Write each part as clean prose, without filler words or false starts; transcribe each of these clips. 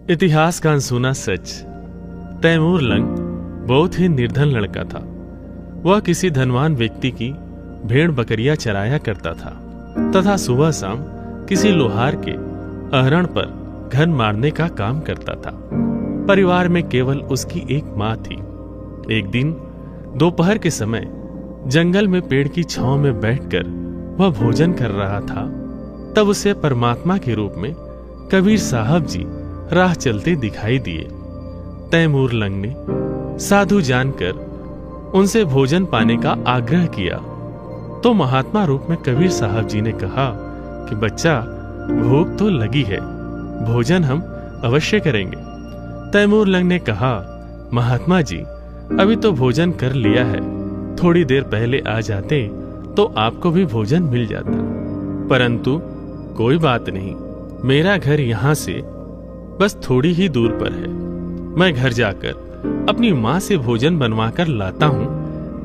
इतिहास का अनसुना सच। तैमूर लंग बहुत ही निर्धन लड़का था। वह किसी धनवान व्यक्ति की भेड़ बकरियां चराया करता था तथा सुबह शाम किसी लोहार के अहरण पर घन मारने का काम करता था। परिवार में केवल उसकी एक माँ थी। एक दिन दोपहर के समय जंगल में पेड़ की छांव में बैठकर वह भोजन कर रहा था। तब उसे परमात्मा के रूप में कबीर साहब जी राह चलते दिखाई दिए। तैमूर लंग ने साधु जानकर उनसे भोजन पाने का आग्रह किया तो महात्मा रूप में कबीर साहब जी ने कहा कि बच्चा, भूख तो लगी है, भोजन हम अवश्य करेंगे। तैमूर लंग ने कहा, महात्मा जी, अभी तो भोजन कर लिया है, थोड़ी देर पहले आ जाते तो आपको भी भोजन मिल जाता। परंतु कोई बात नहीं, मेरा घर यहां से बस थोड़ी ही दूर पर है। मैं घर जाकर अपनी माँ से भोजन बनवाकर लाता हूँ।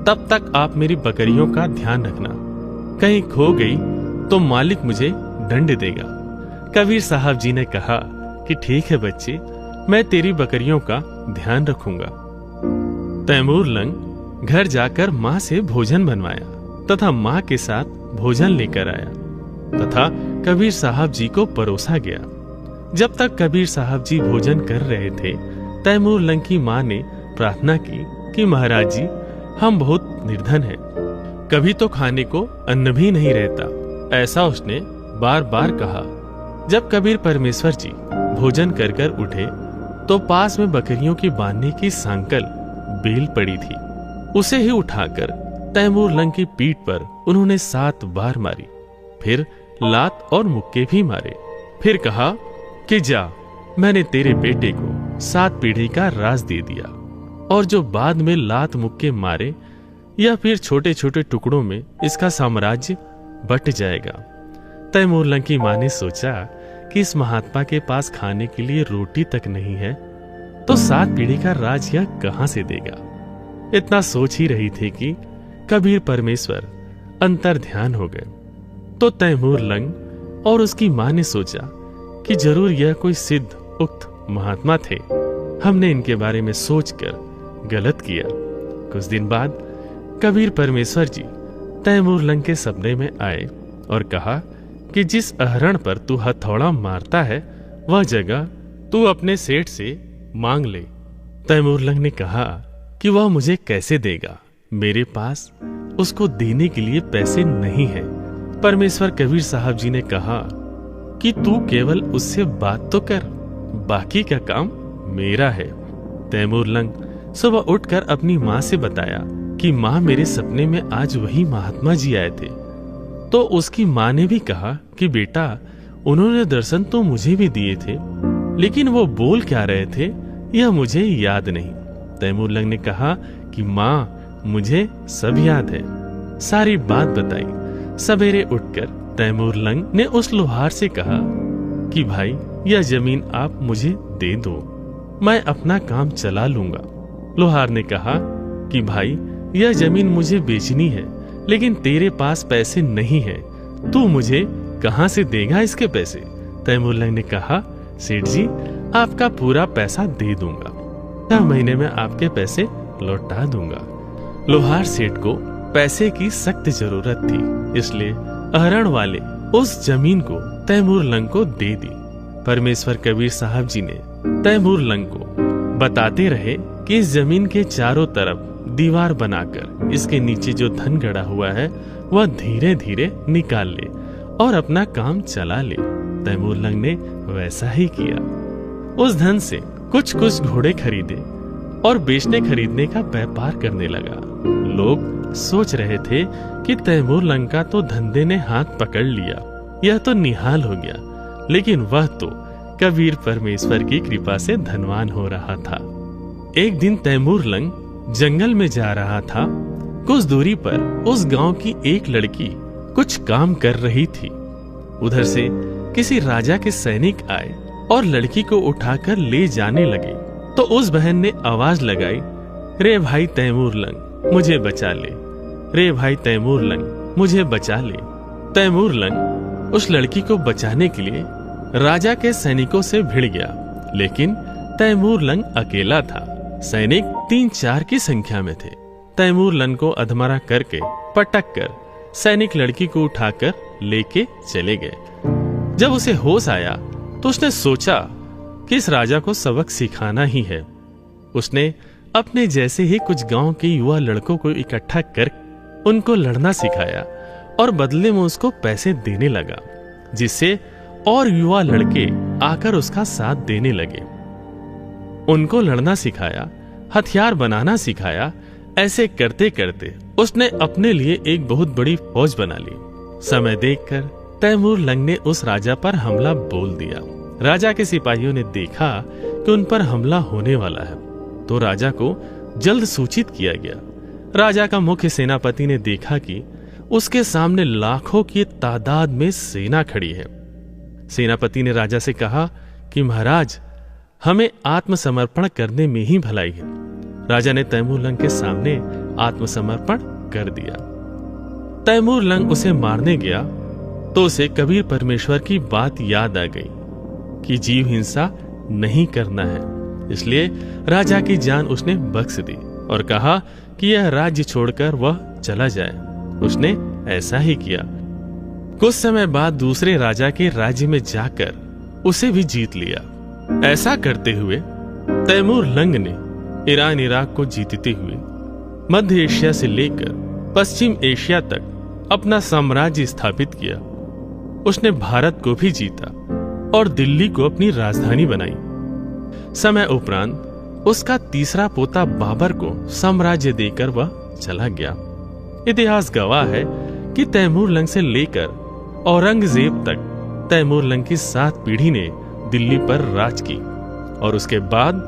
तब तक आप मेरी बकरियों का ध्यान रखना, कहीं खो गई तो मालिक मुझे दंड देगा। कबीर साहब जी ने कहा कि ठीक है बच्चे, मैं तेरी बकरियों का ध्यान रखूंगा। तैमूर लंग घर जाकर माँ से भोजन बनवाया तथा माँ के साथ भोजन लेकर आया तथा कबीर साहब जी को परोसा गया। जब तक कबीर साहब जी भोजन कर रहे थे, तैमूर लंग की माँ ने प्रार्थना की कि महाराज जी, हम बहुत निर्धन हैं, कभी तो खाने को अन्न भी नहीं रहता। ऐसा उसने बार बार कहा। जब कबीर परमेश्वर जी भोजन कर कर उठे तो पास में बकरियों की बांधने की सांकल बेल पड़ी थी। उसे ही उठाकर तैमूर लंग की पीठ पर उन्होंने 7 बार मारी, फिर लात और मुक्के भी मारे। फिर कहा कि जा, मैंने तेरे बेटे को 7 पीढ़ी का राज दे दिया, और जो बाद में लात मुक्के मारे या फिर छोटे छोटे टुकड़ों में इसका साम्राज्य बट जाएगा। तैमूर लंग की मां ने सोचा कि इस महात्मा के पास खाने के लिए रोटी तक नहीं है तो 7 पीढ़ी का राज यह कहां से देगा। इतना सोच ही रही थी कि कबीर परमेश्वर अंतर ध्यान हो गए। तो तैमूर लंग और उसकी मां ने सोचा कि जरूर यह कोई सिद्ध उक्त महात्मा थे, हमने इनके बारे में सोचकर गलत किया। कुछ दिन बाद कबीर परमेश्वर जी तैमूर लंग के सपने में आए और कहा कि जिस अहरण पर तू हथौड़ा मारता है वह जगह तू अपने सेठ से मांग ले। तैमूर लंग ने कहा कि वह मुझे कैसे देगा, मेरे पास उसको देने के लिए पैसे नहीं है। परमेश्वर कबीर साहब जी ने कहा कि तू केवल उससे बात तो कर, बाकी का काम मेरा है। तैमूर लंग सुबह उठकर अपनी माँ से बताया कि माँ, मेरे सपने में आज वही महात्मा जी आए थे। तो उसकी माँ ने भी कहा कि बेटा, उन्होंने दर्शन तो मुझे भी दिए थे, लेकिन वो बोल क्या रहे थे यह मुझे याद नहीं। तैमूर लंग ने कहा कि माँ, मुझे सब याद है। सारी बात बताई। सवेरे उठकर तैमूर लंग ने उस लोहार से कहा कि भाई, यह जमीन आप मुझे दे दो, मैं अपना काम चला लूंगा। लोहार ने कहा कि भाई, यह जमीन मुझे बेचनी है, लेकिन तेरे पास पैसे नहीं है, तू मुझे कहां से देगा इसके पैसे। तैमूर लंग ने कहा, सेठ जी, आपका पूरा पैसा दे दूंगा, 6 महीने में आपके पैसे लौटा दूंगा। लोहार सेठ को पैसे की सख्त जरूरत थी, इसलिए अहरण वाले उस जमीन को तैमूर लंग को दे दी। परमेश्वर कबीर साहब जी ने तैमूर लंग को बताते रहे कि इस जमीन के चारों तरफ दीवार बनाकर इसके नीचे जो धन गड़ा हुआ है वह धीरे धीरे निकाल ले और अपना काम चला ले। तैमूर लंग ने वैसा ही किया। उस धन से कुछ कुछ घोड़े खरीदे और बेचने खरीदने का व्यापार करने लगा। लोग सोच रहे थे कि तैमूर लंग का तो धंधे ने हाथ पकड़ लिया, यह तो निहाल हो गया, लेकिन वह तो कबीर परमेश्वर की कृपा से धनवान हो रहा था। एक दिन तैमूर लंग जंगल में जा रहा था। कुछ दूरी पर उस गांव की एक लड़की कुछ काम कर रही थी। उधर से किसी राजा के सैनिक आए और लड़की को उठाकर ले जाने लगे। तो उस बहन ने आवाज लगाई, रे भाई तैमूर लंग, मुझे बचा ले, रे भाई तैमूर लंग, मुझे बचा ले। तैमूर लंग उस लड़की को बचाने के लिए राजा के सैनिकों से भिड़ गया लेकिन तैमूर लंग अकेला था। सैनिक 3-4 की संख्या में थे। तैमूर लंग को अधमरा करके पटक कर सैनिक लड़की को उठाकर लेके चले गए। जब उसे होश आया तो उसने सोचा कि इस राजा को सबक सिखाना ही है। उसने अपने जैसे ही कुछ गांव के युवा लड़कों को इकट्ठा कर उनको लड़ना सिखाया और बदले में उसको पैसे देने लगा, जिससे और युवा लड़के आकर उसका साथ देने लगे। उनको लड़ना सिखाया, हथियार बनाना सिखाया। ऐसे करते करते उसने अपने लिए एक बहुत बड़ी फौज बना ली। समय देखकर तैमूर लंग ने उस राजा पर हमला बोल दिया। राजा के सिपाहियों ने देखा कि उन पर हमला होने वाला है, तो राजा को जल्द सूचित किया गया। राजा का मुख्य सेनापति ने देखा कि उसके सामने लाखों की तादाद में सेना खड़ी है। सेनापति ने राजा से कहा कि महाराज, हमें आत्मसमर्पण करने में ही भलाई है। राजा ने तैमूर लंग के सामने आत्मसमर्पण कर दिया। तैमूर लंग उसे मारने गया तो उसे कबीर परमेश्वर की बात याद आ गई कि जीव हिंसा नहीं करना है। इसलिए राजा की जान उसने बख्श दी और कहा कि यह राज्य छोड़कर वह चला जाए। उसने ऐसा ही किया। कुछ समय बाद दूसरे राजा के राज्य में जाकर उसे भी जीत लिया। ऐसा करते हुए तैमूर लंग ने ईरान इराक को जीतते हुए मध्य एशिया से लेकर पश्चिम एशिया तक अपना साम्राज्य स्थापित किया। उसने भारत को भी जीता और दिल्ली को अपनी राजधानी बनाई। समय उपरांत उसका तीसरा पोता बाबर को साम्राज्य देकर वह चला गया। इतिहास गवाह है कि तैमूर लंग से लेकर औरंगजेब तक तैमूर लंग की 7 पीढ़ी ने दिल्ली पर राज की और उसके बाद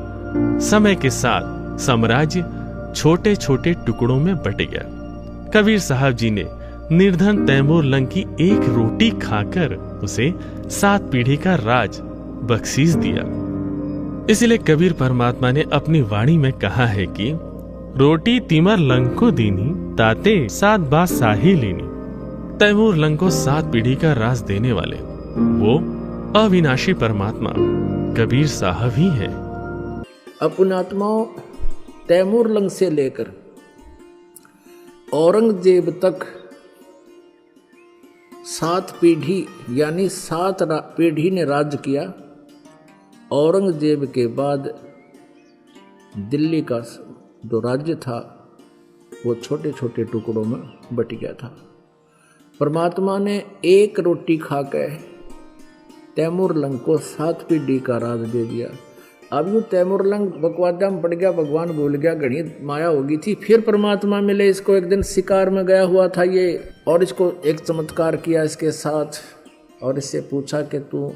समय के साथ साम्राज्य छोटे छोटे टुकड़ों में बट गया। कबीर साहब जी ने निर्धन तैमूर लंग की एक रोटी खाकर उसे 7 पीढ़ी का राज बख्शीश दिया। इसलिए कबीर परमात्मा ने अपनी वाणी में कहा है कि रोटी तिमर लंग को दीनी, ताते 7 बात साही लीनी। तैमूर लंग को 7 पीढ़ी का राज देने वाले वो अविनाशी परमात्मा कबीर साहब ही है। अपनात्माओं, तैमूर लंग से लेकर औरंगजेब तक 7 पीढ़ी यानी 7 पीढ़ी ने राज्य किया। औरंगजेब के बाद दिल्ली का जो राज्य था वो छोटे छोटे टुकड़ों में बट गया था। परमात्मा ने एक रोटी खाकर तैमूर लंग को 7 पीढ़ी का राज दे दिया। अब यूँ तैमूर लंग बकवादा में पड़ गया, भगवान भूल गया, घड़ी माया होगी थी। फिर परमात्मा मिले इसको। एक दिन शिकार में गया हुआ था ये, और इसको एक चमत्कार किया इसके साथ और इससे पूछा कि तू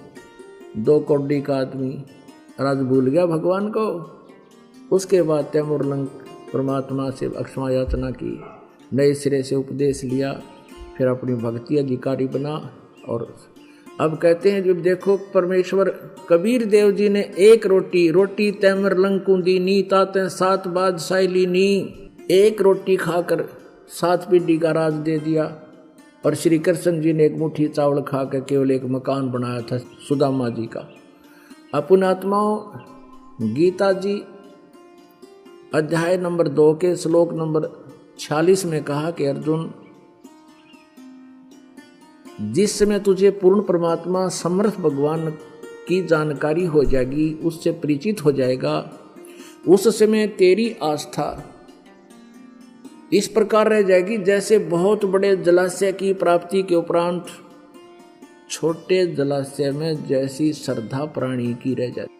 2 कौड़ी का आदमी, राज भूल गया भगवान को। उसके बाद तैमूर लंग परमात्मा से अक्षमा याचना की, नए सिरे से उपदेश लिया, फिर अपनी भक्ति अधिकारी बना। और अब कहते हैं जब देखो परमेश्वर कबीर देव जी ने एक रोटी तैमूर लंग को दीनी, ताते 7 बादशाही लीनी। एक रोटी खाकर 7 पीढ़ी का राज दे दिया। और श्री कृष्ण जी ने एक मुट्ठी चावल खाकर केवल एक मकान बनाया था सुदामा जी का। अपन आत्माओं, गीता जी अध्याय नंबर 2 के श्लोक नंबर 46 में कहा कि अर्जुन, जिस समय तुझे पूर्ण परमात्मा समर्थ भगवान की जानकारी हो जाएगी, उससे परिचित हो जाएगा, उस समय तेरी आस्था इस प्रकार रह जाएगी जैसे बहुत बड़े जलाशय की प्राप्ति के उपरांत छोटे जलाशय में जैसी श्रद्धा प्राणी की रह जाती।